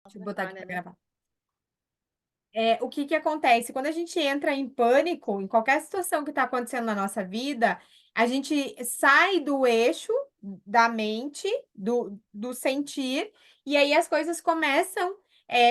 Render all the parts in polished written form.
Deixa eu botar aqui Atrapalha, para né? gravar. O que que acontece? Quando a gente entra em pânico, em qualquer situação que está acontecendo na nossa vida, a gente sai do eixo da mente, do sentir, e aí as coisas começam,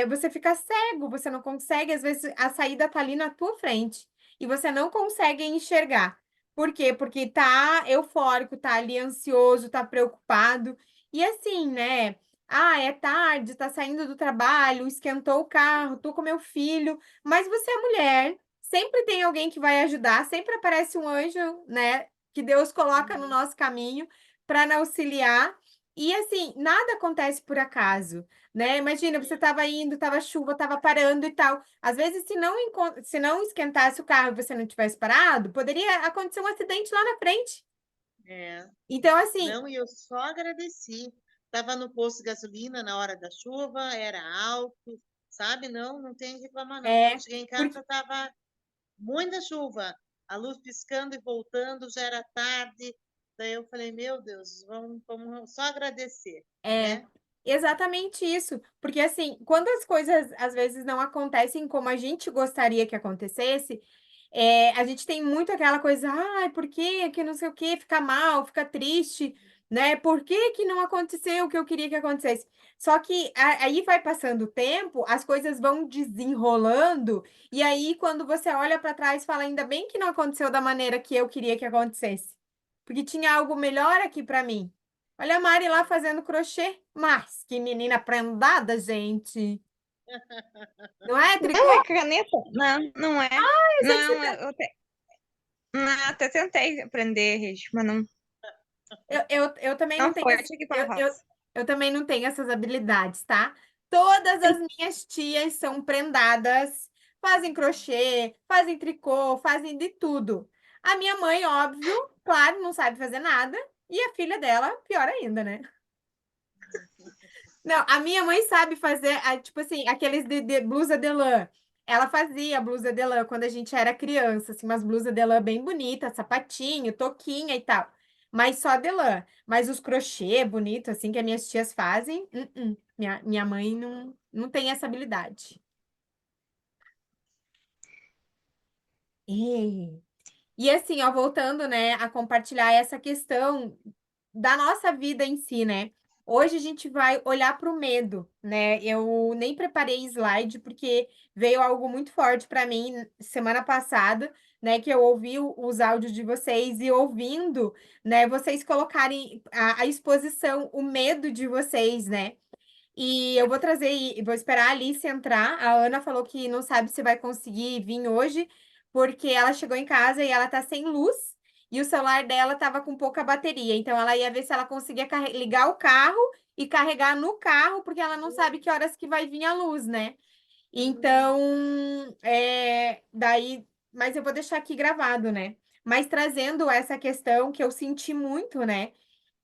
você fica cego, você não consegue, às vezes a saída tá ali na tua frente, e você não consegue enxergar. Por quê? Porque tá eufórico, tá ali ansioso, tá preocupado, e assim, né? Ah, é tarde, tá saindo do trabalho, esquentou o carro, tô com meu filho, mas você é mulher, sempre tem alguém que vai ajudar, sempre aparece um anjo, né, que Deus coloca no Uhum. nosso caminho para nos auxiliar. E assim, nada acontece por acaso, né? Imagina, você É, estava indo, tava chuva, tava parando e tal. Às vezes, se não esquentasse o carro e você não tivesse parado, poderia acontecer um acidente lá na frente. é. Então, assim, Não, e eu só agradeci. Estava no posto de gasolina na hora da chuva, era alto, sabe? Não, não tem que reclamar, não. Quando é, cheguei em casa, porque estava muita chuva, a luz piscando e voltando, já era tarde. Daí eu falei, meu Deus, vamos só agradecer, É, né? exatamente isso. Porque, assim, quando as coisas às vezes não acontecem como a gente gostaria que acontecesse, a gente tem muito aquela coisa, ai, por que que não sei o quê, fica mal, fica triste, né? Por que que não aconteceu o que eu queria que acontecesse? Só que aí vai passando o tempo, as coisas vão desenrolando, e aí quando você olha para trás, fala, ainda bem que não aconteceu da maneira que eu queria que acontecesse, porque tinha algo melhor aqui para mim. Olha a Mari lá fazendo crochê. Mas que menina prendada, gente. Não é, tricô? Não é caneta? Não, não é. Eu sei que você Não, tá... não, até tentei aprender, mas não, eu também não não tenho... foi. Eu tinha que ir para roça. Eu também não tenho essas habilidades, tá? Todas as minhas tias são prendadas, fazem crochê, fazem tricô, fazem de tudo. A minha mãe, óbvio, claro, não sabe fazer nada. E a filha dela, pior ainda, né? Não, a minha mãe sabe fazer, tipo assim, aqueles de blusa de lã. Ela fazia blusa de lã quando a gente era criança, assim, umas blusas de lã bem bonitas, sapatinho, toquinha e tal. Mas só de lã. Mas os crochê bonito, assim, que as minhas tias fazem, minha mãe não tem essa habilidade. É. E assim, ó, voltando, né, a compartilhar essa questão da nossa vida em si, né? Hoje a gente vai olhar para o medo, né? Eu nem preparei slide porque veio algo muito forte para mim semana passada, né? Que eu ouvi os áudios de vocês e ouvindo, né? Vocês colocarem a exposição, o medo de vocês, né? E eu vou trazer, vou esperar a Alice entrar. A Ana falou que não sabe se vai conseguir vir hoje, porque ela chegou em casa e ela tá sem luz e o celular dela tava com pouca bateria. Então ela ia ver se ela conseguia ligar o carro e carregar no carro, porque ela não sabe que horas que vai vir a luz, né? Uhum. Então, daí, mas eu vou deixar aqui gravado, né? Mas trazendo essa questão que eu senti muito, né?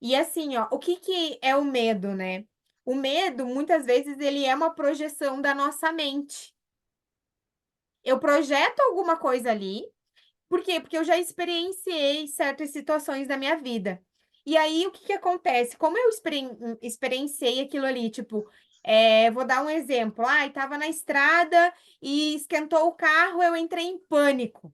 E assim, ó, o que que é o medo, né? O medo, muitas vezes, ele é uma projeção da nossa mente. Eu projeto alguma coisa ali, por quê? Porque eu já experienciei certas situações da minha vida. E aí, o que que acontece? Como eu experienciei aquilo ali, tipo, vou dar um exemplo. Ai, estava na estrada e esquentou o carro, eu entrei em pânico.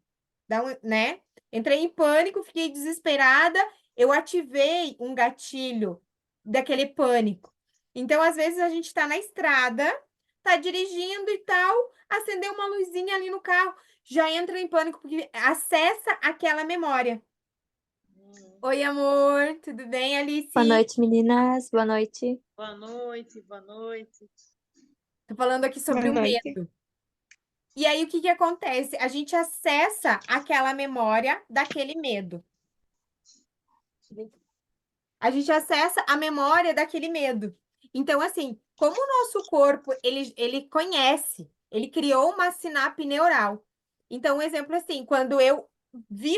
Né? Entrei em pânico, fiquei desesperada, eu ativei um gatilho daquele pânico. Então, às vezes, a gente está na estrada, tá dirigindo e tal, acendeu uma luzinha ali no carro já entra em pânico porque acessa aquela memória. Uhum. Oi, amor, tudo bem, Boa Alice? noite, meninas. Boa noite. Boa noite, boa noite. Tô falando aqui Boa sobre o noite. medo. E aí, o que que acontece? A gente acessa aquela memória daquele medo. A gente acessa a memória daquele medo. Então, assim, como o nosso corpo, ele conhece, ele criou uma sinapse neural. Então, um exemplo assim, quando eu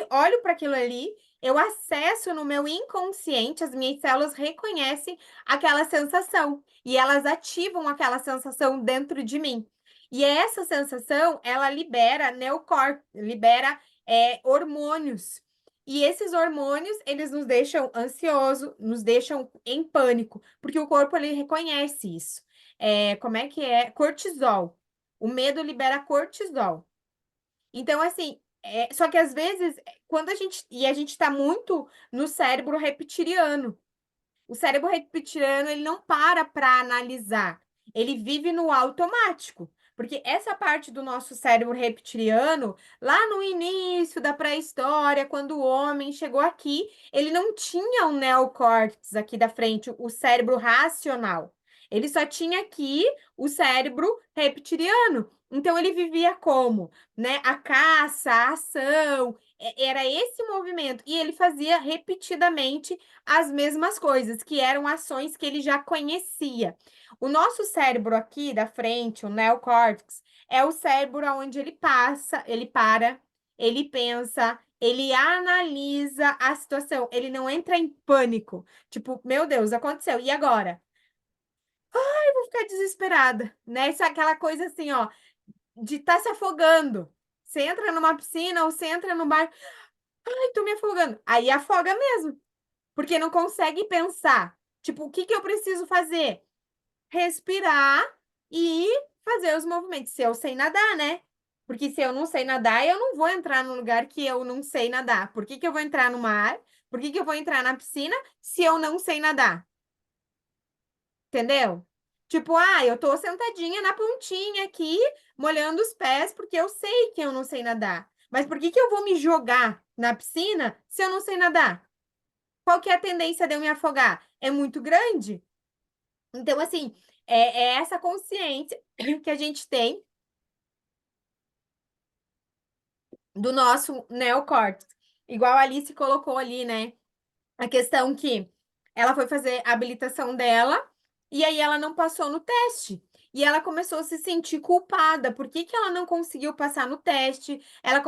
olho para aquilo ali, eu acesso no meu inconsciente, as minhas células reconhecem aquela sensação e elas ativam aquela sensação dentro de mim. E essa sensação, ela libera neocórtex, libera hormônios e esses hormônios, eles nos deixam ansioso, nos deixam em pânico, porque o corpo ele reconhece isso. como é que é? Cortisol. O medo libera cortisol. Então, assim, só que às vezes, quando a gente está muito no cérebro reptiliano. O cérebro reptiliano, ele não para analisar. Ele vive no automático. Porque essa parte do nosso cérebro reptiliano, lá no início da pré-história, quando o homem chegou aqui, ele não tinha o neocórtex aqui da frente, o cérebro racional. Ele só tinha aqui o cérebro reptiliano. Então ele vivia como, né? A caça, a ação, era esse movimento. E ele fazia repetidamente as mesmas coisas, que eram ações que ele já conhecia. O nosso cérebro aqui da frente, o neocórtex, é o cérebro onde ele passa, ele para, ele pensa, ele analisa a situação, ele não entra em pânico. Tipo, meu Deus, aconteceu, e agora? Eu vou ficar desesperada, né? Isso é aquela coisa assim, ó, de estar se afogando. Você entra numa piscina ou você entra no bar, ai, tô me afogando. Aí afoga mesmo. Porque não consegue pensar. Tipo, o que que eu preciso fazer? Respirar e fazer os movimentos. Se eu sei nadar, né? Porque se eu não sei nadar, eu não vou entrar num lugar que eu não sei nadar. Por que que eu vou entrar no mar? Por que que eu vou entrar na piscina se eu não sei nadar? Entendeu? Tipo, eu tô sentadinha na pontinha aqui, molhando os pés, porque eu sei que eu não sei nadar. Mas por que que eu vou me jogar na piscina se eu não sei nadar? Qual que é a tendência de eu me afogar? É muito grande. Então, assim, é essa consciência que a gente tem do nosso neocórtex. Igual a Alice colocou ali, né? A questão que ela foi fazer a habilitação dela e aí ela não passou no teste. E ela começou a se sentir culpada. Por que que ela não conseguiu passar no teste? Ela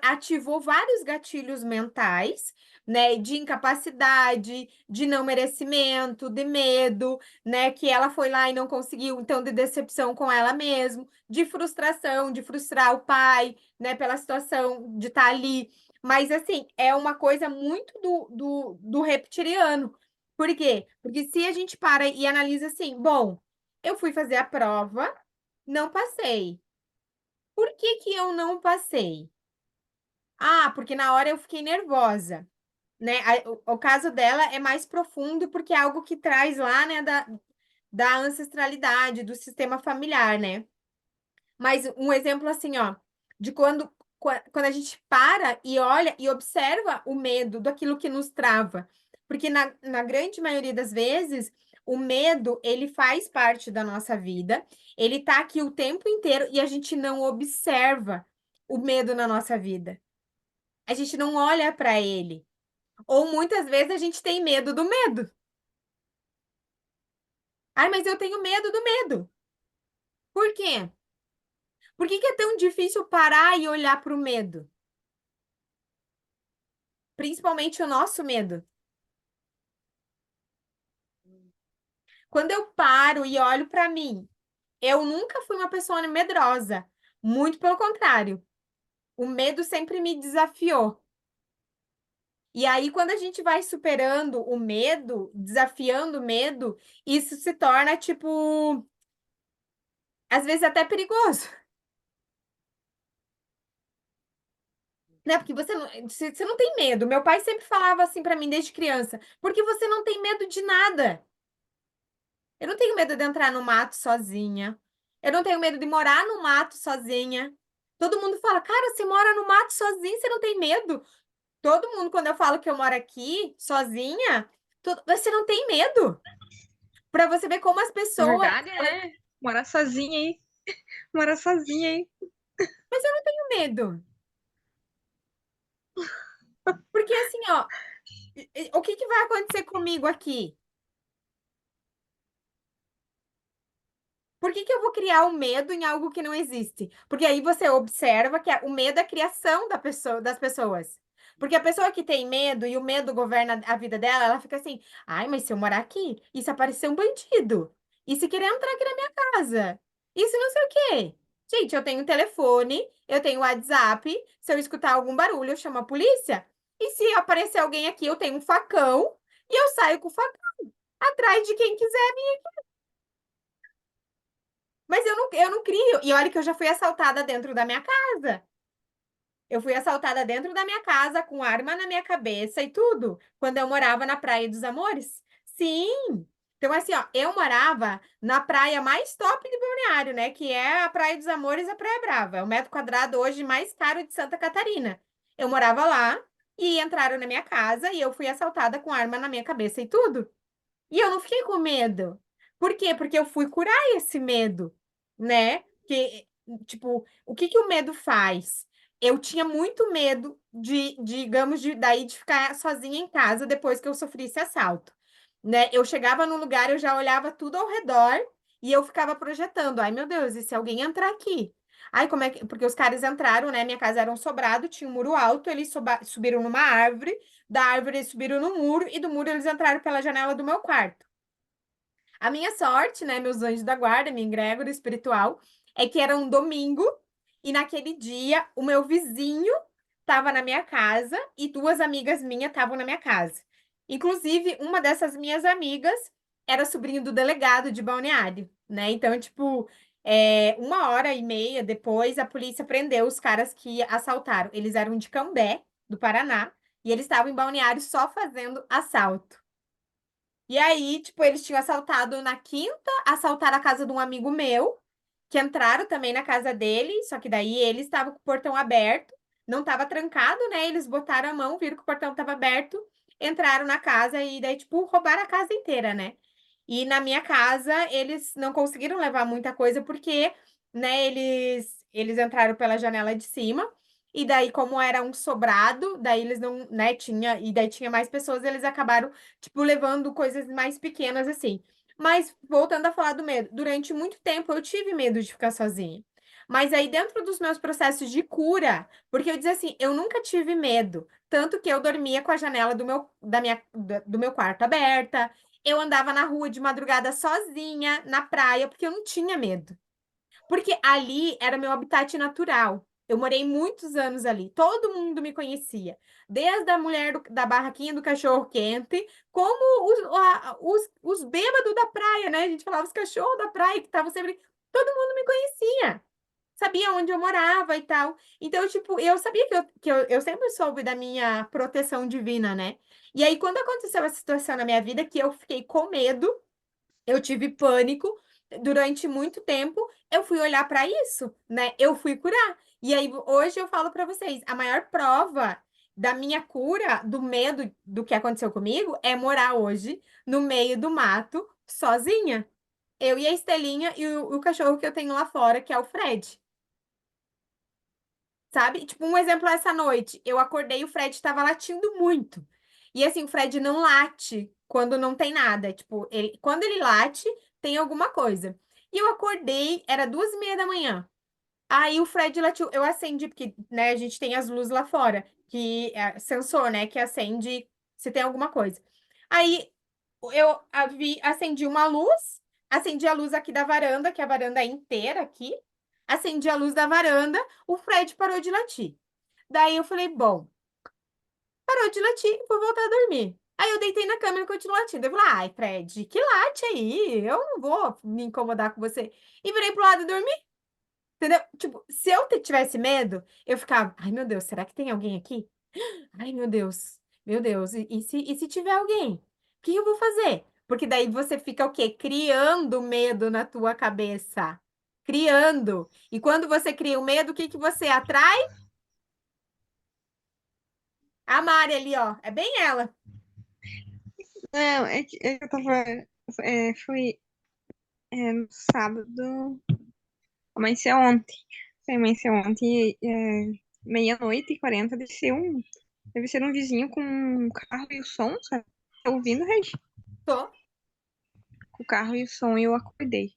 ativou vários gatilhos mentais, né, de incapacidade, de não merecimento, de medo, né, que ela foi lá e não conseguiu, então de decepção com ela mesma, de frustração, de frustrar o pai, né, pela situação de estar ali. Mas, assim, é uma coisa muito do reptiliano. Por quê? Porque se a gente para e analisa assim, bom, eu fui fazer a prova, não passei. Por que que eu não passei? Porque na hora eu fiquei nervosa, né? O caso dela é mais profundo porque é algo que traz lá, né, da ancestralidade, do sistema familiar, né? Mas um exemplo assim, ó, de quando a gente para e olha e observa o medo daquilo que nos trava. Porque na grande maioria das vezes, o medo, ele faz parte da nossa vida, ele tá aqui o tempo inteiro e a gente não observa o medo na nossa vida. A gente não olha para ele. Ou muitas vezes a gente tem medo do medo. Ai, mas eu tenho medo do medo. Por quê? Por que que é tão difícil parar e olhar para o medo? Principalmente o nosso medo. Quando eu paro e olho para mim, eu nunca fui uma pessoa medrosa. Muito pelo contrário. O medo sempre me desafiou. E aí, quando a gente vai superando o medo, desafiando o medo, isso se torna, tipo, às vezes até perigoso. Né? Porque você não tem medo. Meu pai sempre falava assim para mim desde criança, porque você não tem medo de nada. Eu não tenho medo de entrar no mato sozinha. Eu não tenho medo de morar no mato sozinha. Todo mundo fala, cara, você mora no mato sozinha, você não tem medo? Todo mundo, quando eu falo que eu moro aqui sozinha, você não tem medo? Para você ver como as Na pessoas. verdade, morar sozinha aí. Morar sozinha aí. Mas eu não tenho medo. Porque assim, ó, o que que vai acontecer comigo aqui? Por que que eu vou criar o medo em algo que não existe? Porque aí você observa que o medo é a criação das pessoas. Porque a pessoa que tem medo e o medo governa a vida dela, ela fica assim: ai, mas se eu morar aqui, e se aparecer um bandido? E se querer entrar aqui na minha casa? Isso não sei o quê. Gente, eu tenho um telefone, eu tenho WhatsApp. Se eu escutar algum barulho, eu chamo a polícia. E se aparecer alguém aqui, eu tenho um facão e eu saio com o facão atrás de quem quiser. eu não crio. E olha que eu já fui assaltada dentro da minha casa. Eu fui assaltada dentro da minha casa, com arma na minha cabeça e tudo, quando eu morava na Praia dos Amores. Sim! Então, assim, ó, eu morava na praia mais top de Balneário, né? Que é a Praia dos Amores e a Praia Brava. É o metro quadrado hoje mais caro de Santa Catarina. Eu morava lá e entraram na minha casa e eu fui assaltada com arma na minha cabeça e tudo. E eu não fiquei com medo. Por quê? Porque eu fui curar esse medo, né? Que, tipo, o que que o medo faz? Eu tinha muito medo digamos, daí de ficar sozinha em casa depois que eu sofri esse assalto, né? Eu chegava num lugar, eu já olhava tudo ao redor e eu ficava projetando. Ai, meu Deus, e se alguém entrar aqui? Ai, como é que... Porque os caras entraram, né? Minha casa era um sobrado, tinha um muro alto, eles subiram numa árvore, da árvore eles subiram no muro e do muro eles entraram pela janela do meu quarto. A minha sorte, né, meus anjos da guarda, minha egrégora espiritual, é que era um domingo e naquele dia o meu vizinho estava na minha casa e duas amigas minhas estavam na minha casa. Inclusive, uma dessas minhas amigas era sobrinho do delegado de Balneário, né? Então, tipo, 1 hora e meia depois, a polícia prendeu os caras que assaltaram. Eles eram de Cambé, do Paraná, e eles estavam em Balneário só fazendo assalto. E aí, tipo, eles tinham assaltado na quinta, assaltaram a casa de um amigo meu, que entraram também na casa dele, só que daí eles estavam com o portão aberto, não estava trancado, né? Eles botaram a mão, viram que o portão estava aberto, entraram na casa e daí, tipo, roubaram a casa inteira, né? E na minha casa, eles não conseguiram levar muita coisa porque, né, eles entraram pela janela de cima. E daí, como era um sobrado, daí eles não, né, e daí tinha mais pessoas, eles acabaram tipo, levando coisas mais pequenas assim. Mas, voltando a falar do medo, durante muito tempo eu tive medo de ficar sozinha. Mas aí, dentro dos meus processos de cura, porque eu dizia assim, eu nunca tive medo. Tanto que eu dormia com a janela do meu quarto aberta, eu andava na rua de madrugada sozinha, na praia, porque eu não tinha medo. Porque ali era meu habitat natural. Eu morei muitos anos ali. Todo mundo me conhecia. Desde a mulher da barraquinha do cachorro-quente, como os bêbados da praia, né? A gente falava os cachorros da praia que estavam sempre. Todo mundo me conhecia. Sabia onde eu morava e tal. Então, tipo, eu sabia que eu sempre soube da minha proteção divina, né? E aí, quando aconteceu essa situação na minha vida, que eu fiquei com medo, eu tive pânico durante muito tempo. Eu fui olhar para isso, né? Eu fui curar. E aí hoje eu falo para vocês, a maior prova da minha cura, do medo do que aconteceu comigo, é morar hoje no meio do mato, sozinha. Eu e a Estelinha e o cachorro que eu tenho lá fora, que é o Fred. Sabe? Tipo, um exemplo essa noite. Eu acordei e o Fred estava latindo muito. E assim, o Fred não late quando não tem nada. Tipo, quando ele late, tem alguma coisa. E eu acordei, era 2h30 da manhã. Aí o Fred latiu. Eu acendi, porque, né, a gente tem as luzes lá fora, que é sensor, né, que acende se tem alguma coisa. Aí acendi uma luz, acendi a luz aqui da varanda, que a varanda é inteira aqui. Acendi a luz da varanda, o Fred parou de latir. Daí eu falei, bom, parou de latir, vou voltar a dormir. Aí eu deitei na cama e continuou latindo. Eu falei, ai, Fred, que late aí, eu não vou me incomodar com você. E virei pro lado e dormi, entendeu? Tipo, se eu tivesse medo, eu ficava, ai, meu Deus, será que tem alguém aqui? Ai, meu Deus, e se tiver alguém? O que eu vou fazer? Porque daí você fica o quê? Criando medo na tua cabeça. Criando. E quando você cria o medo, o que que você atrai? A Mari ali, ó. É bem ela. Não, é que eu tava. Foi no sábado. Amanheceu ontem. Amanheceu ontem, 00:40. Deve ser um vizinho com um carro e o som, sabe? Tá ouvindo, Regi? Tô. Com o carro e o som, e eu acordei.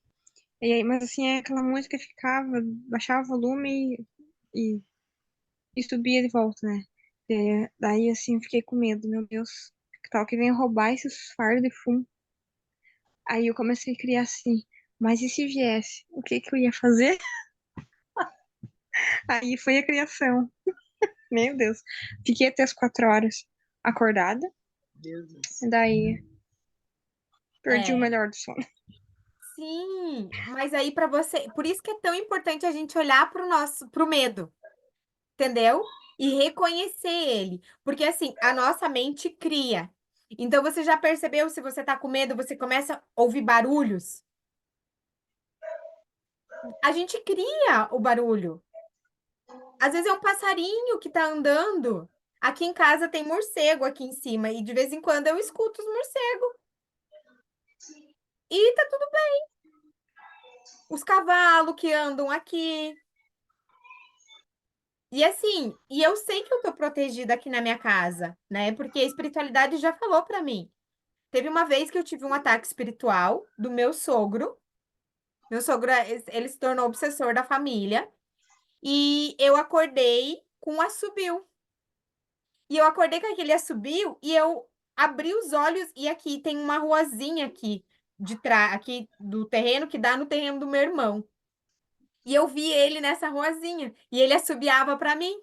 E aí, mas assim, aquela música ficava, baixava o volume e subia de volta, né? Daí, assim, eu fiquei com medo, meu Deus. Que tal que venha roubar esses fardos de fumo? Aí eu comecei a criar assim, mas e se viesse? O que que eu ia fazer? Aí foi a criação. Meu Deus. Fiquei até as 4 horas acordada. Deus do céu. Daí perdi o É, melhor do sono. Sim, mas aí para você, por isso que é tão importante a gente olhar para o medo, entendeu? E reconhecer ele, porque assim, a nossa mente cria. Então você já percebeu se você tá com medo, você começa a ouvir barulhos? A gente cria o barulho. Às vezes é um passarinho que tá andando. Aqui em casa tem morcego aqui em cima e de vez em quando eu escuto os morcegos. E tá tudo bem. Os cavalos que andam aqui. E assim, e eu sei que eu tô protegida aqui na minha casa, né? Porque a espiritualidade já falou pra mim. Teve uma vez que eu tive um ataque espiritual do meu sogro. Meu sogro, ele se tornou obsessor da família. E eu acordei com um assobio. E eu acordei com aquele assobio e eu abri os olhos e aqui tem uma ruazinha aqui de trás, aqui do terreno que dá no terreno do meu irmão. E eu vi ele nessa ruazinha e ele assobiava para mim.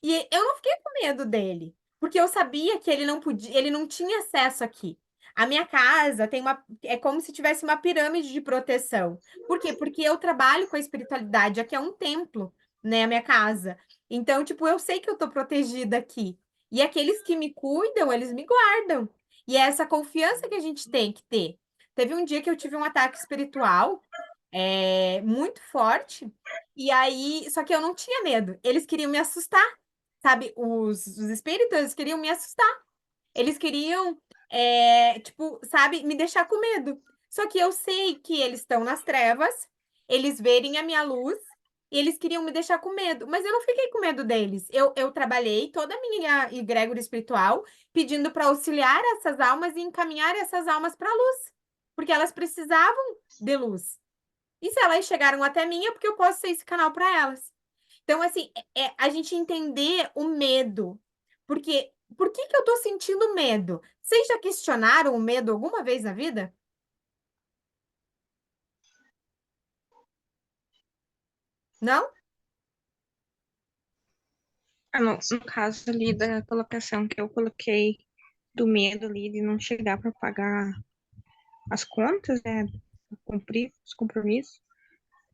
E eu não fiquei com medo dele, porque eu sabia que ele não podia, ele não tinha acesso aqui. A minha casa tem uma, é como se tivesse uma pirâmide de proteção. Por quê? Porque eu trabalho com a espiritualidade, aqui é um templo, né, a minha casa. Então, tipo, eu sei que eu tô protegida aqui. E aqueles que me cuidam, eles me guardam. E é essa confiança que a gente tem que ter. Teve um dia que eu tive um ataque espiritual, muito forte, e aí, só que eu não tinha medo. Eles queriam me assustar. Sabe, os espíritos eles queriam me assustar. Eles queriam, tipo, sabe, me deixar com medo. Só que eu sei que eles estão nas trevas, eles verem a minha luz, e eles queriam me deixar com medo. Mas eu não fiquei com medo deles. Eu trabalhei toda a minha egrégora espiritual pedindo para auxiliar essas almas e encaminhar essas almas para a luz. Porque elas precisavam de luz. E se elas chegaram até mim, é porque eu posso ser esse canal para elas. Então, assim, a gente entender o medo. Porque, por que que eu tô sentindo medo? Vocês já questionaram o medo alguma vez na vida? Não? No caso ali da colocação que eu coloquei do medo ali de não chegar para pagar as contas, né? Cumprir os compromissos,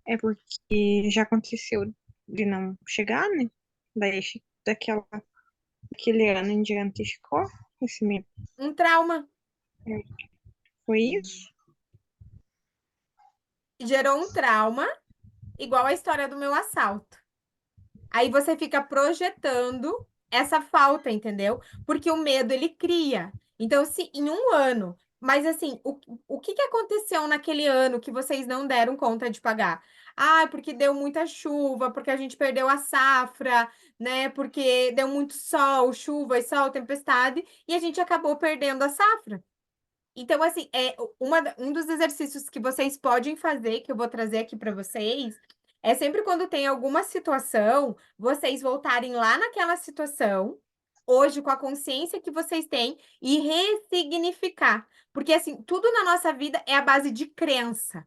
é porque já aconteceu de não chegar, né? Daí daquela, daquele ano em diante ficou esse medo. Um trauma. Foi isso? Gerou um trauma, igual a história do meu assalto. Aí você fica projetando essa falta, entendeu? Porque o medo ele cria. Então, se em um ano, mas assim, o que que aconteceu naquele ano que vocês não deram conta de pagar? Ah, porque deu muita chuva, porque a gente perdeu a safra, né? Porque deu muito sol, chuva e sol, tempestade, e a gente acabou perdendo a safra. Então, assim, um dos exercícios que vocês podem fazer, que eu vou trazer aqui para vocês, é sempre quando tem alguma situação, vocês voltarem lá naquela situação, hoje, com a consciência que vocês têm, e ressignificar. Porque, assim, tudo na nossa vida é a base de crença.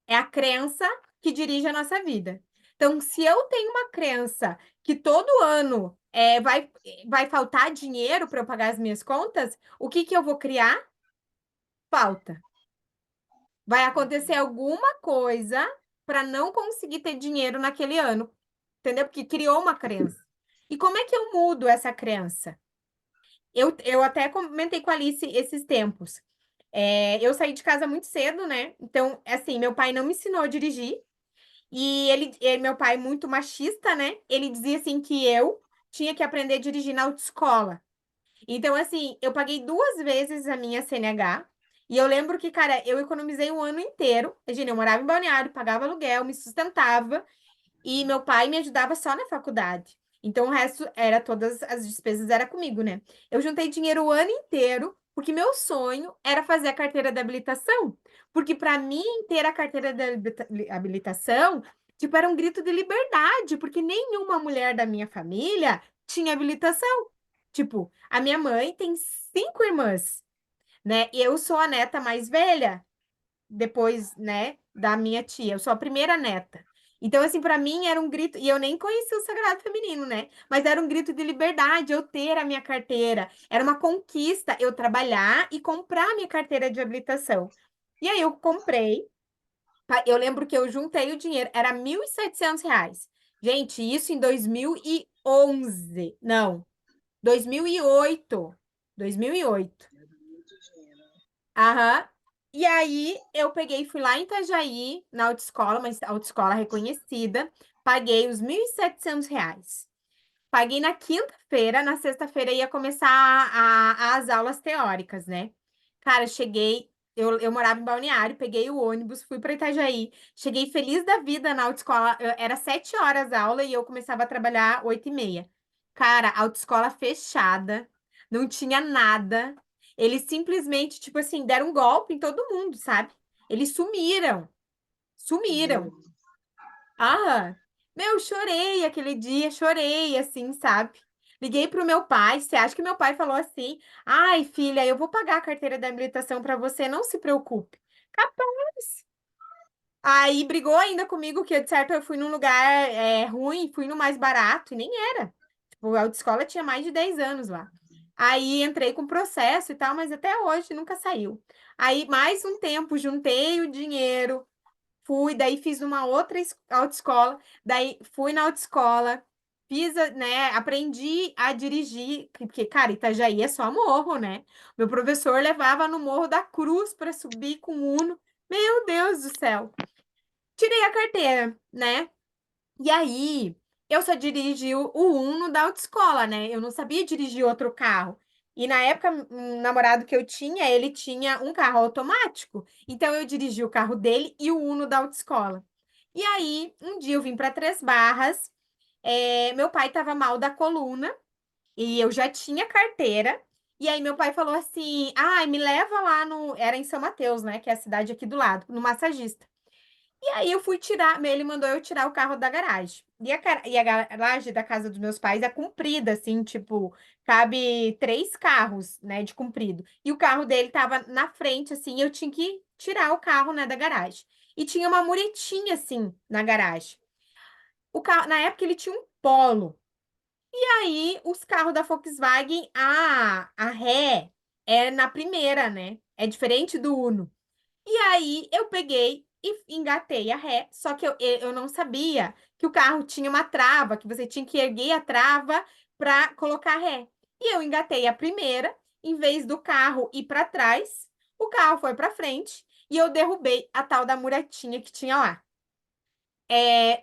É a crença que dirige a nossa vida. Então, se eu tenho uma crença que todo ano vai faltar dinheiro para eu pagar as minhas contas, o que que eu vou criar? Falta. Vai acontecer alguma coisa para não conseguir ter dinheiro naquele ano, entendeu? Porque criou uma crença. E como é que eu mudo essa crença? Eu até comentei com a Alice esses tempos. Eu saí de casa muito cedo, né? Então, assim, meu pai não me ensinou a dirigir. E meu pai, muito machista, né? Ele dizia assim que eu tinha que aprender a dirigir na autoescola. Então, assim, eu paguei 2 vezes a minha CNH. E eu lembro que, cara, eu economizei um ano inteiro. Imagina, eu morava em Balneário, pagava aluguel, me sustentava. E meu pai me ajudava só na faculdade. Então, o resto era todas as despesas era comigo, né? Eu juntei dinheiro o ano inteiro, porque meu sonho era fazer a carteira de habilitação. Porque para mim, ter a carteira de habilitação, tipo, era um grito de liberdade, porque nenhuma mulher da minha família tinha habilitação. Tipo, a minha mãe tem 5 irmãs, né? E eu sou a neta mais velha depois, né, da minha tia. Eu sou a primeira neta. Então, assim, para mim era um grito, e eu nem conhecia o Sagrado Feminino, né? Mas era um grito de liberdade eu ter a minha carteira. Era uma conquista eu trabalhar e comprar a minha carteira de habilitação. E aí eu comprei. Eu lembro que eu juntei o dinheiro, era R$ 1.700. Gente, isso em 2011. Não, 2008. 2008. Era muito dinheiro. Aham. E aí eu peguei, fui lá em Itajaí, na autoescola, mas autoescola reconhecida, paguei os R$ 1.700. Paguei na quinta-feira, na sexta-feira ia começar as aulas teóricas, né? Cara, cheguei, eu morava em Balneário, peguei o ônibus, fui para Itajaí, cheguei feliz da vida na autoescola, era 7 horas a aula e eu começava a trabalhar 8h30. Cara, autoescola fechada, não tinha nada, eles simplesmente, tipo assim, deram um golpe em todo mundo, sabe? Eles sumiram, Meu sumiram. Deus. Ah, meu, chorei aquele dia, chorei assim, sabe? Liguei pro meu pai. Você acha que meu pai falou assim? Ai, filha, eu vou pagar a carteira da habilitação para você, não se preocupe. Capaz. Aí brigou ainda comigo que, de certo, eu fui num lugar ruim, fui no mais barato, e nem era. Tipo, a autoescola tinha mais de 10 anos lá. Aí entrei com processo e tal, mas até hoje nunca saiu. Aí, mais um tempo, juntei o dinheiro. Fui, daí fiz uma outra autoescola, daí fui na autoescola, fiz, né, aprendi a dirigir, porque, cara, Itajaí é só morro, né? Meu professor levava no Morro da Cruz para subir com o Uno. Meu Deus do céu. Tirei a carteira, né? E aí, eu só dirigi o Uno da autoescola, né? Eu não sabia dirigir outro carro. E na época, um namorado que eu tinha, ele tinha um carro automático. Então, eu dirigi o carro dele e o Uno da autoescola. E aí, um dia eu vim para Três Barras, meu pai estava mal da coluna e eu já tinha carteira. E aí, meu pai falou assim: ai, me leva lá no. Era em São Mateus, né? Que é a cidade aqui do lado, no massagista. E aí eu fui tirar, ele mandou eu tirar o carro da garagem. E a garagem da casa dos meus pais é comprida, assim, tipo, cabe 3 carros, né, de comprido. E o carro dele tava na frente, assim, e eu tinha que tirar o carro, né, da garagem. E tinha uma muretinha, assim, na garagem. O carro, na época ele tinha um Polo. E aí os carros da Volkswagen, a ré é na primeira, né? É diferente do Uno. E aí eu peguei e engatei a ré, só que eu não sabia que o carro tinha uma trava, que você tinha que erguer a trava para colocar a ré. E eu engatei a primeira, em vez do carro ir para trás, o carro foi para frente e eu derrubei a tal da muretinha que tinha lá.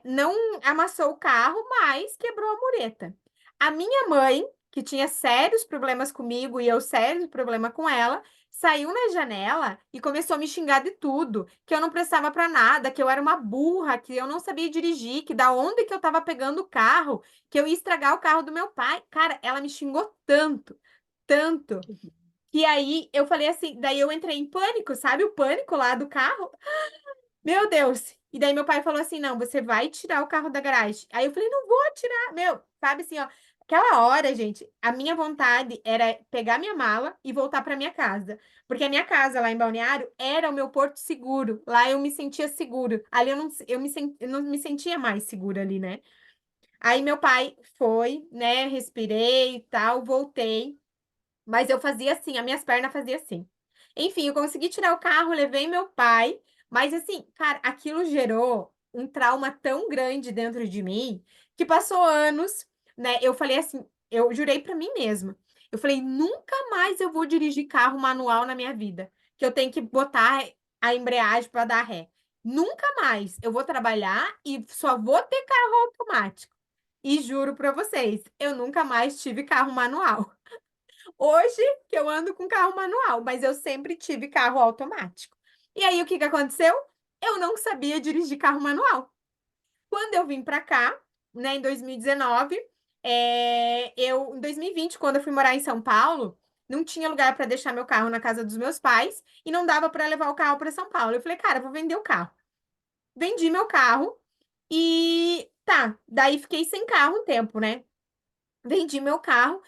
Não amassou o carro, mas quebrou a mureta. A minha mãe, que tinha sérios problemas comigo e eu sérios problema com ela, saiu na janela e começou a me xingar de tudo, que eu não prestava para nada, que eu era uma burra, que eu não sabia dirigir, que da onde que eu estava pegando o carro, que eu ia estragar o carro do meu pai. Cara, ela me xingou tanto, tanto. Que aí eu falei assim, daí eu entrei em pânico, sabe o pânico lá do carro? Meu Deus! E daí meu pai falou assim: não, você vai tirar o carro da garagem. Aí eu falei: não vou tirar. Meu, sabe assim, ó. Aquela hora, gente, a minha vontade era pegar minha mala e voltar para minha casa. Porque a minha casa lá em Balneário era o meu porto seguro. Lá eu me sentia seguro. Ali eu não me sentia mais segura ali, né? Aí meu pai foi, né? Respirei e tal, voltei. Mas eu fazia assim, as minhas pernas faziam assim. Enfim, eu consegui tirar o carro, levei meu pai, mas assim, cara, aquilo gerou um trauma tão grande dentro de mim que passou anos, né? Eu falei assim, eu jurei pra mim mesma. Eu falei, nunca mais eu vou dirigir carro manual na minha vida, que eu tenho que botar a embreagem para dar ré. Nunca mais. Eu vou trabalhar e só vou ter carro automático. E juro pra vocês, eu nunca mais tive carro manual. Hoje que eu ando com carro manual, mas eu sempre tive carro automático. E aí o que que aconteceu? Eu não sabia dirigir carro manual. Quando eu vim para cá, né, em 2019, em 2020, quando eu fui morar em São Paulo, não tinha lugar para deixar meu carro na casa dos meus pais e não dava para levar o carro para São Paulo. Eu falei, cara, eu vou vender o carro. Vendi meu carro e tá, daí fiquei sem carro um tempo, né? Vendi meu carro,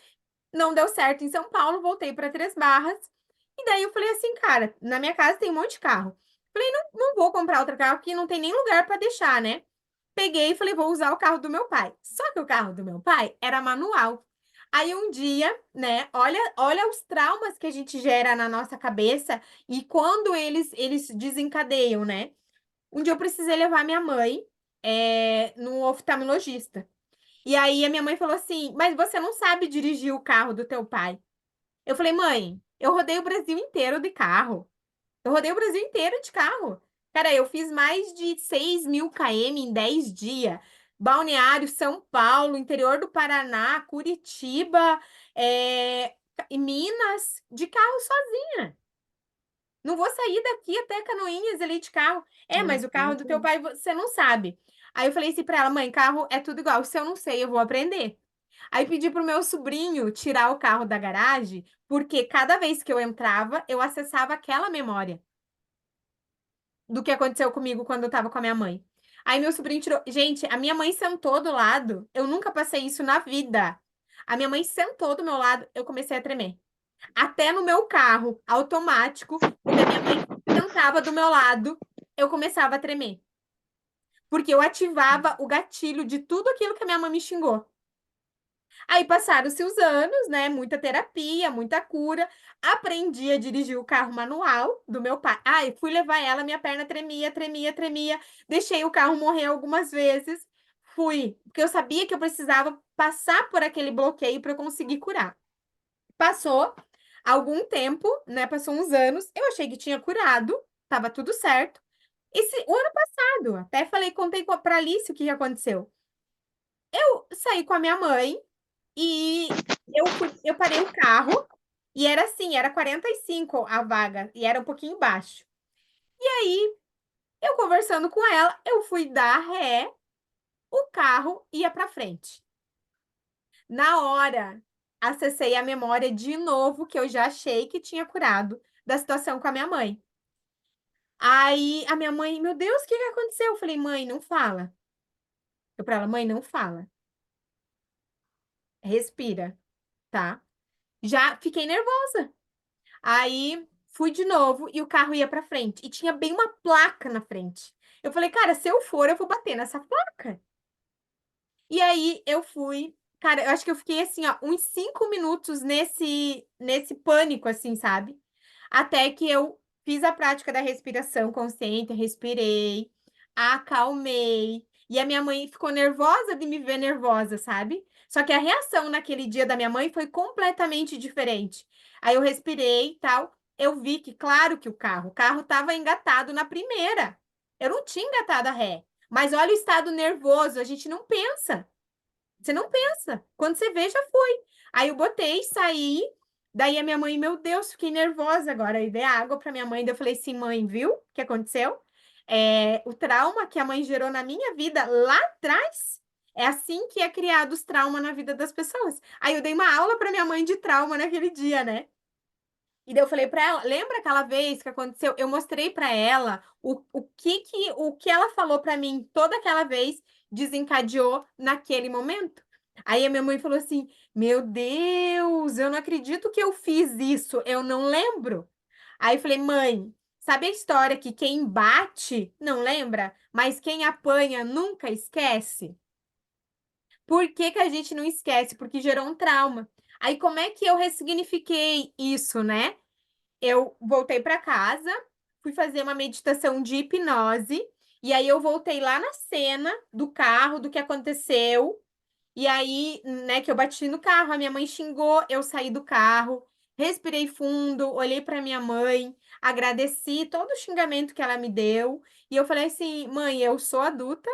não deu certo em São Paulo, voltei para Três Barras. E daí eu falei assim, cara, na minha casa tem um monte de carro. Falei, não, não vou comprar outro carro porque não tem nem lugar para deixar, né? Peguei e falei, vou usar o carro do meu pai. Só que o carro do meu pai era manual. Aí um dia, né? Olha os traumas que a gente gera na nossa cabeça e quando eles desencadeiam, né? Um dia eu precisei levar minha mãe no oftalmologista. E aí a minha mãe falou assim: Mas você não sabe dirigir o carro do teu pai? Eu falei, mãe, eu rodei o Brasil inteiro de carro. Eu rodei o Brasil inteiro de carro. Cara, eu fiz mais de 6.000 km em 10 dias. Balneário, São Paulo, interior do Paraná, Curitiba, e Minas, de carro sozinha. Não vou sair daqui até Canoinhas ali de carro. Mas o carro do teu pai você não sabe. Aí eu falei assim pra ela, mãe, carro é tudo igual. Se eu não sei, eu vou aprender. Aí pedi pro meu sobrinho tirar o carro da garagem, porque cada vez que eu entrava, eu acessava aquela memória do que aconteceu comigo quando eu tava com a minha mãe. Aí meu sobrinho tirou. Gente, a minha mãe sentou do lado. Eu nunca passei isso na vida. A minha mãe sentou do meu lado, eu comecei a tremer. Até no meu carro automático, quando a minha mãe sentava do meu lado, eu começava a tremer. Porque eu ativava o gatilho de tudo aquilo que a minha mãe me xingou. Aí passaram-se os anos, né? Muita terapia, muita cura. Aprendi a dirigir o carro manual do meu pai. Ai, fui levar ela, minha perna tremia, tremia, tremia. Deixei o carro morrer algumas vezes. Fui, porque eu sabia que eu precisava passar por aquele bloqueio para eu conseguir curar. Passou algum tempo, né? Passou uns anos. Eu achei que tinha curado, tava tudo certo. O ano passado, até falei, contei para Alice o que aconteceu. Eu saí com a minha mãe. E eu parei o carro e era assim, era 45 a vaga e era um pouquinho baixo. E aí, eu conversando com ela, eu fui dar ré, o carro ia para frente. Na hora, acessei a memória de novo que eu já achei que tinha curado da situação com a minha mãe. Aí a minha mãe, meu Deus, o que que aconteceu? Eu falei, mãe, não fala. Eu para ela, mãe, não fala. Respira, tá? Já fiquei nervosa. Aí fui de novo e o carro ia pra frente. E tinha bem uma placa na frente. Eu falei, cara, se eu for, eu vou bater nessa placa. E aí eu fui. Cara, eu acho que eu fiquei assim, ó, uns 5 minutos nesse pânico, assim, sabe? Até que eu fiz a prática da respiração consciente, respirei, acalmei. E a minha mãe ficou nervosa de me ver nervosa, sabe? Só que a reação naquele dia da minha mãe foi completamente diferente. Aí eu respirei e tal. Eu vi que, claro que o carro estava engatado na primeira. Eu não tinha engatado a ré. Mas olha o estado nervoso, a gente não pensa. Você não pensa. Quando você vê, já foi. Aí eu botei, saí. Daí a minha mãe, meu Deus, fiquei nervosa agora. Aí dei água para minha mãe. Daí eu falei assim, mãe, viu o que aconteceu? O trauma que a mãe gerou na minha vida lá atrás. É assim que é criado os traumas na vida das pessoas. Aí eu dei uma aula para minha mãe de trauma naquele dia, né? E daí eu falei para ela, lembra aquela vez que aconteceu? Eu mostrei para ela o que ela falou para mim toda aquela vez desencadeou naquele momento. Aí a minha mãe falou assim: Meu Deus, eu não acredito que eu fiz isso, eu não lembro. Aí eu falei, mãe, sabe a história que quem bate não lembra, mas quem apanha nunca esquece? Por que que a gente não esquece? Porque gerou um trauma. Aí como é que eu ressignifiquei isso, né? Eu voltei para casa, fui fazer uma meditação de hipnose, e aí eu voltei lá na cena do carro, do que aconteceu, e aí, né, que eu bati no carro, a minha mãe xingou, eu saí do carro, respirei fundo, olhei para minha mãe, agradeci todo o xingamento que ela me deu, e eu falei assim: mãe, eu sou adulta,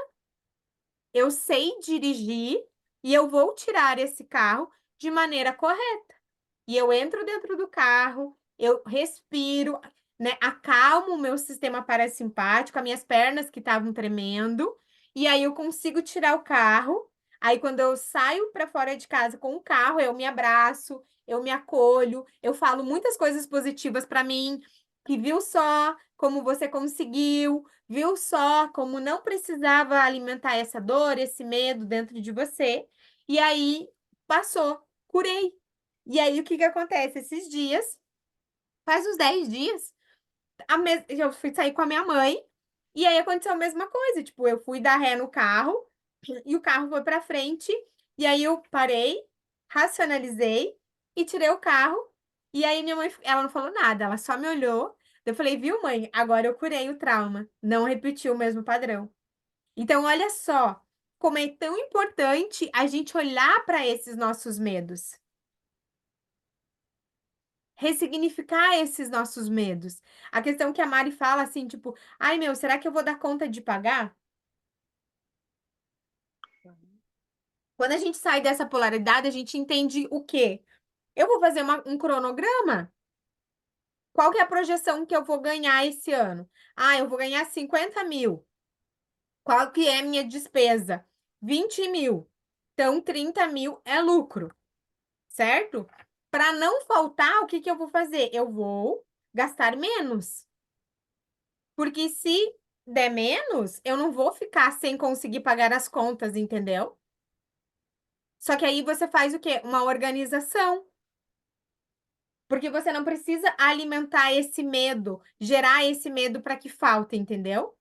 eu sei dirigir, e eu vou tirar esse carro de maneira correta. E eu entro dentro do carro, eu respiro, né? Acalmo o meu sistema parasimpático, as minhas pernas que estavam tremendo, e aí eu consigo tirar o carro. Aí quando eu saio para fora de casa com o carro, eu me abraço, eu me acolho, eu falo muitas coisas positivas para mim, que viu só como você conseguiu, viu só como não precisava alimentar essa dor, esse medo dentro de você. E aí passou, curei. E aí, o que que acontece? Esses dias, faz uns 10 dias, eu fui sair com a minha mãe, e aí aconteceu a mesma coisa. Tipo, eu fui dar ré no carro, e o carro foi pra frente, e aí eu parei, racionalizei e tirei o carro. E aí minha mãe, ela não falou nada, ela só me olhou. Eu falei, viu, mãe? Agora eu curei o trauma. Não repetiu o mesmo padrão. Então, olha só como é tão importante a gente olhar para esses nossos medos, ressignificar esses nossos medos. A questão que a Mari fala assim, tipo, ai meu, será que eu vou dar conta de pagar? Quando a gente sai dessa polaridade, a gente entende o quê? Eu vou fazer um cronograma. Qual que é a projeção que eu vou ganhar esse ano? Ah, eu vou ganhar 50 mil. Qual que é a minha despesa? 20 mil. Então, 30 mil é lucro, certo? Para não faltar, o que que eu vou fazer? Eu vou gastar menos. Porque se der menos, eu não vou ficar sem conseguir pagar as contas, entendeu? Só que aí você faz o quê? Uma organização. Porque você não precisa alimentar esse medo, gerar esse medo para que falte, entendeu?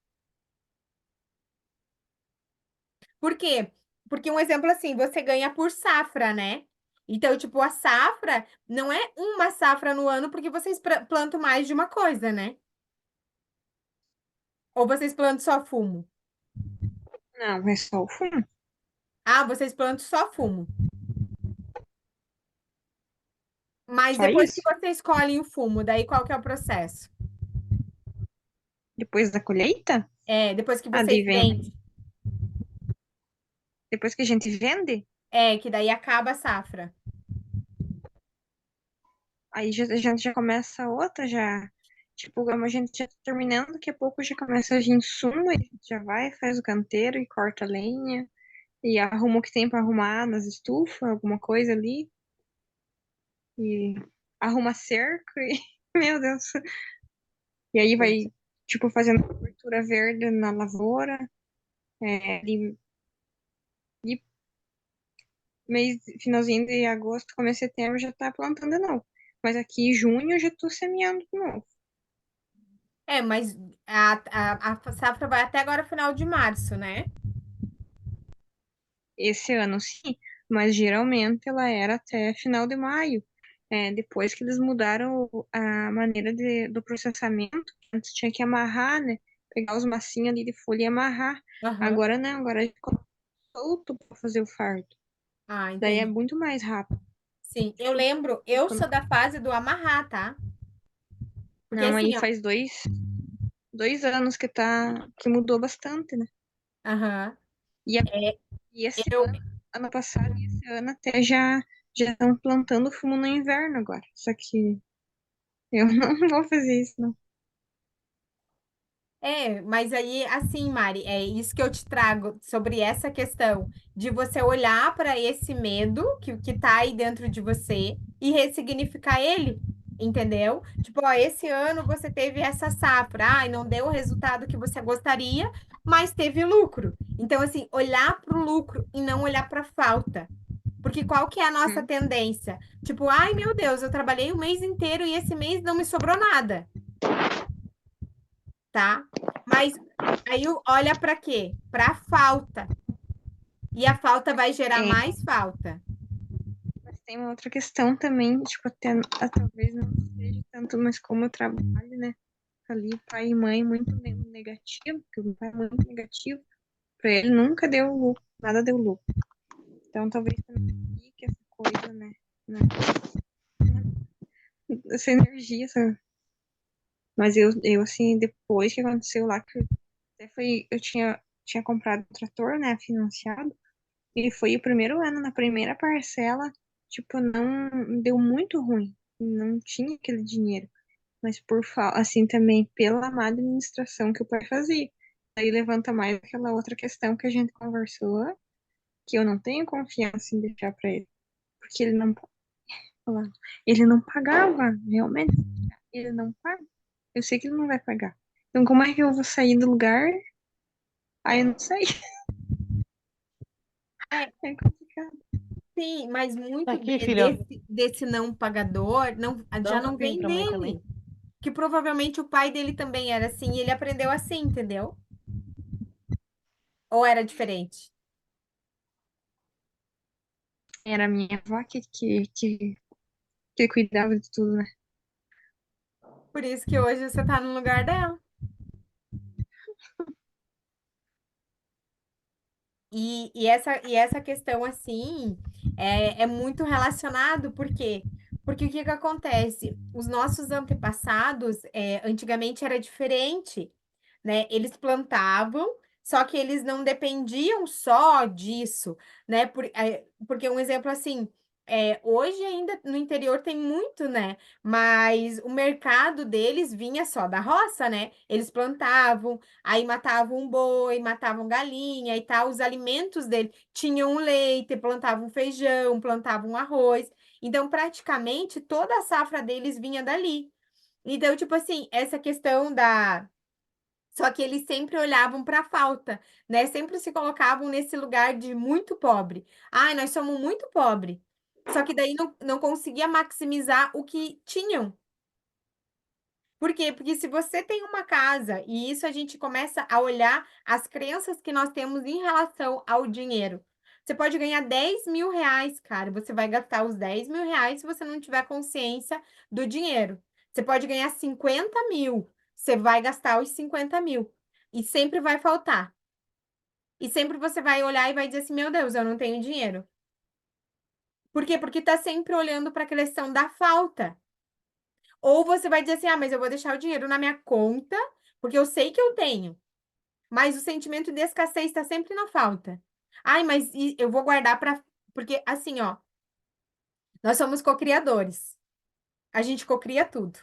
Por quê? Porque um exemplo assim, você ganha por safra, né? Então, tipo, a safra não é uma safra no ano porque vocês plantam mais de uma coisa, né? Ou vocês plantam só fumo? Não, é só o fumo. Ah, vocês plantam só fumo. Mas Só depois que isso. vocês colhem o fumo, daí qual que é o processo? Depois da colheita, É, depois que a de vocês vende. vendem. Depois que a gente vende, É, que daí acaba a safra. aí a gente já começa outra, já. Tipo, como a gente já tá terminando, daqui a pouco já começa a vir insumo, aí a gente já vai, faz o canteiro e corta a lenha. E arruma o que tem pra arrumar nas estufas, alguma coisa ali. E arruma cerco e, meu Deus. E aí vai, tipo, fazendo cobertura verde na lavoura. Ali, e mês, finalzinho de agosto, começo de setembro já tá plantando de novo. Mas aqui em junho eu já tô semeando de novo. É, mas a safra vai até agora, final de março, né? Esse ano sim, mas geralmente ela era até final de maio. Depois que eles mudaram a maneira do processamento, antes tinha que amarrar, né? Pegar os massinhos ali de folha e amarrar. Aham. Agora não, agora a gente coloca solto para fazer o fardo. Ah, Daí é entendi. muito mais rápido. Sim, eu lembro, eu sou da fase do amarrar, tá? Porque Não, aí assim, ó. faz dois anos que mudou bastante, né? Aham. E, a- É, e esse eu, ano passado e esse ano até já estão plantando fumo no inverno agora. Só que eu não vou fazer isso, não. Mas aí, assim, Mari, é isso que eu te trago sobre essa questão de você olhar para esse medo que tá aí dentro de você e ressignificar ele, entendeu? Tipo, ó, esse ano você teve essa safra, ai, não deu o resultado que você gostaria, mas teve lucro. Então, assim, olhar para o lucro e não olhar para a falta. Porque qual que é a nossa Hum. tendência? Tipo, ai, meu Deus, eu trabalhei o mês inteiro e esse mês não me sobrou nada, tá? Mas aí olha para quê? Para falta. E a falta vai gerar É, mais falta. mas tem uma outra questão também, tipo, até talvez não seja tanto, mas como eu trabalho, né? Ali, pai e mãe muito negativo, porque o meu pai é muito negativo. Pra ele nunca deu lucro, nada deu lucro. Então talvez também fique essa coisa, né? Essa energia, essa. Mas eu, assim, depois que aconteceu lá, que até foi, eu tinha comprado o trator, né, financiado, e foi o primeiro ano, na primeira parcela, tipo, não deu muito ruim, não tinha aquele dinheiro, mas assim, também pela má administração que o pai fazia. Aí levanta mais aquela outra questão que a gente conversou, que eu não tenho confiança em deixar para ele, porque ele não pagava, realmente, ele não paga. Eu sei que ele não vai pagar. Então, como é que eu vou sair do lugar? Aí eu não sei. É, É complicado. sim, mas Tá muito aqui, filha. desse não pagador Dá já um não cupim vem pra mãe também. dele. Que provavelmente o pai dele também era assim e ele aprendeu assim, entendeu? Ou era diferente? Era a minha avó que cuidava de tudo, né? Por isso que hoje você tá no lugar dela. E essa questão, assim, é muito relacionado, por quê? Porque o que que acontece? Os nossos antepassados, antigamente era diferente, né? Eles plantavam, só que eles não dependiam só disso, né? Porque um exemplo assim, hoje ainda no interior tem muito, né? Mas o mercado deles vinha só da roça, né? Eles plantavam, aí matavam um boi, matavam galinha e tal. Os alimentos dele tinham leite, plantavam feijão, plantavam arroz. Então, praticamente toda a safra deles vinha dali. Então, tipo assim, essa questão da só que eles sempre olhavam para a falta, né? Sempre se colocavam nesse lugar de muito pobre. Ai, nós somos muito pobre. Só que daí não conseguia maximizar o que tinham. Por quê? Porque se você tem uma casa, e isso a gente começa a olhar as crenças que nós temos em relação ao dinheiro. Você pode ganhar R$ 10.000, cara. Você vai gastar os R$ 10.000 se você não tiver consciência do dinheiro. Você pode ganhar 50.000. Você vai gastar os 50.000. E sempre vai faltar. E sempre você vai olhar e vai dizer assim: meu Deus, eu não tenho dinheiro. Por quê? Porque tá sempre olhando para a questão da falta. Ou você vai dizer assim: ah, mas eu vou deixar o dinheiro na minha conta, porque eu sei que eu tenho. Mas o sentimento de escassez está sempre na falta. Ai, mas eu vou guardar para. Porque, assim, ó, nós somos cocriadores. A gente cocria tudo.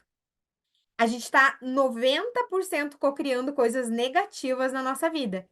A gente está 90% cocriando coisas negativas na nossa vida.